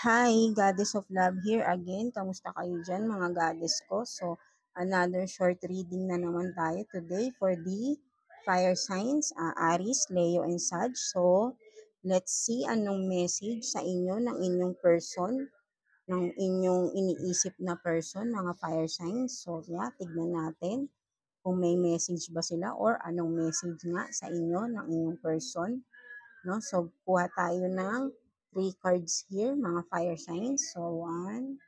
Hi, Goddess of Love here again. Kamusta kayo dyan mga goddess ko? So, another short reading na naman tayo today for the fire signs, Aries, Leo, and Sag. So, let's see anong message sa inyo ng inyong person, ng inyong iniisip na person, mga fire signs. So, yeah, tignan natin kung may message ba sila or anong message nga sa inyo ng inyong person. No? So, kuha tayo ng 3 cards here, mga fire signs. So, 1,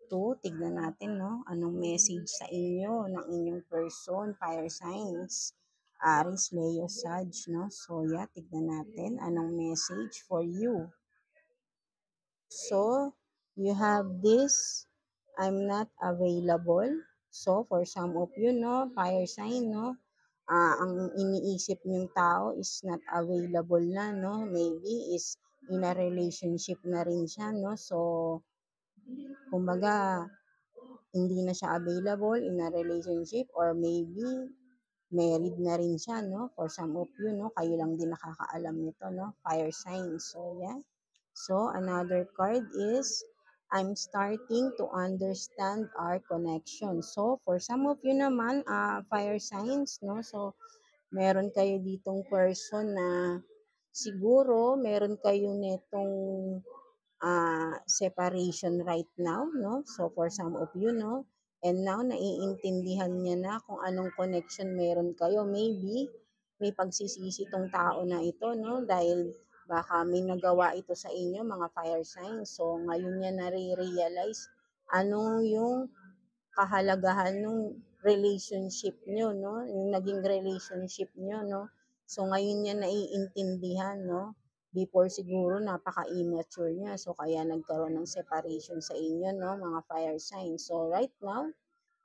2, tignan natin, no? Anong message sa inyo ng inyong person, fire signs. Aries, Leo, Sag, no? So, yeah, tignan natin anong message for you. So, you have this, I'm not available. So, for some of you, no, fire sign, no, ang iniisip niyong tao is not available na, no? Maybe is in a relationship na rin siya, no? So, kumbaga, hindi na siya available in a relationship or maybe married na rin siya, no? For some of you, no? Kayo lang din nakakaalam nito, no? Fire signs. So, yeah. So, another card is, I'm starting to understand our connection. So, for some of you naman, fire signs, no? So, meron kayo ditong person na siguro meron kayo netong separation right now, no? So, for some of you, no? And now, naiintindihan niya na kung anong connection meron kayo. Maybe, may pagsisisi tong tao na ito, no? Dahil baka may nagawa ito sa inyo, mga fire signs. So, ngayon niya nare-realize ano yung kahalagahan ng relationship nyo, no? Yung naging relationship nyo, no? So, ngayon niya naiintindihan, no? Before siguro napaka-immature niya. So, kaya nagkaroon ng separation sa inyo, no? Mga fire signs. So, right now,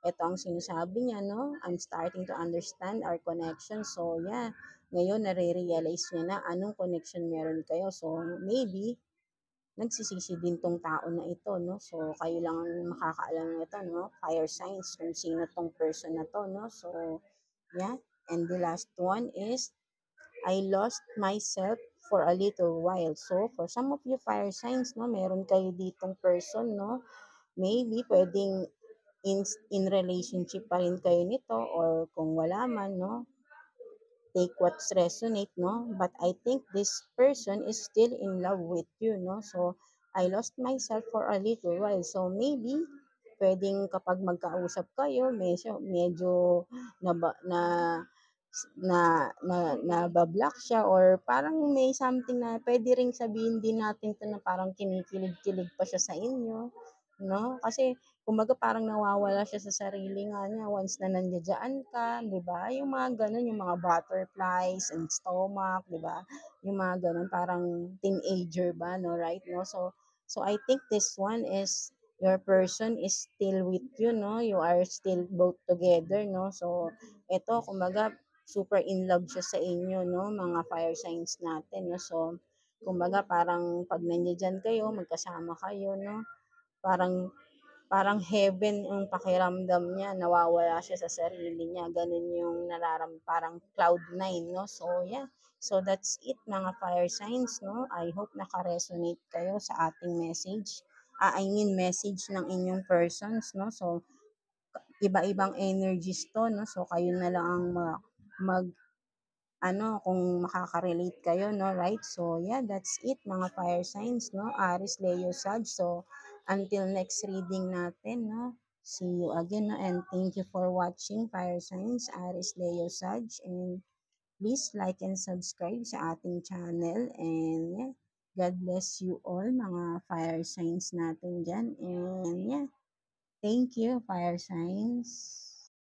ito ang sinasabi niya, no? I'm starting to understand our connection. So, yeah. Ngayon, nare-realize niya na anong connection meron kayo. So, maybe, nagsisisi din tong tao na ito, no? So, kayo lang ang makakaalam nito, no? Fire signs, kung sino tong person na to, no? So, yeah. And the last one is, I lost myself for a little while. So, for some of you fire signs, no? Meron kayo ditong person, no? Maybe, pwedeng in relationship pa rin kayo nito or kung wala man, no? Take what's resonate, no? But I think this person is still in love with you, no? So, I lost myself for a little while. So, maybe, pwedeng kapag magkausap kayo, medyo na, nabablock siya or parang may something na pwede ring sabihin din natin to na parang kinikilig-kilig pa siya sa inyo, no? Kasi kumbaga parang nawawala siya sa sarili nga niya once na nandiyan ka, 'di ba? Yung mga gano'n, yung mga butterflies and stomach, 'di ba? Yung mga gano'n parang teenager ba, no, right? No? So I think this one is your person is still with you, no? You are still both together, no? So ito kumbaga super in love siya sa inyo, no? Mga fire signs natin, no? So kumbaga parang pag nandiyan kayo, magkasama kayo, no? Parang parang heaven yung pakiramdam niya, nawawala siya sa sarili niya, ganun yung parang cloud nine, no? So, yeah. So, that's it, mga fire signs, no? I hope naka-resonate kayo sa ating message. I mean, message ng inyong persons, no? So, iba-ibang energies to, no? So, kayo na lang ang kung makaka-relate kayo, no, right? So, yeah, that's it, mga fire signs, no? Aries, Leo, Sag. So, until next reading natin, no? See you again, no? And thank you for watching, fire signs, Aries, Leo, Sag. And please like and subscribe sa ating channel. And, yeah, God bless you all, mga fire signs natin dyan. And, yeah, thank you, fire signs.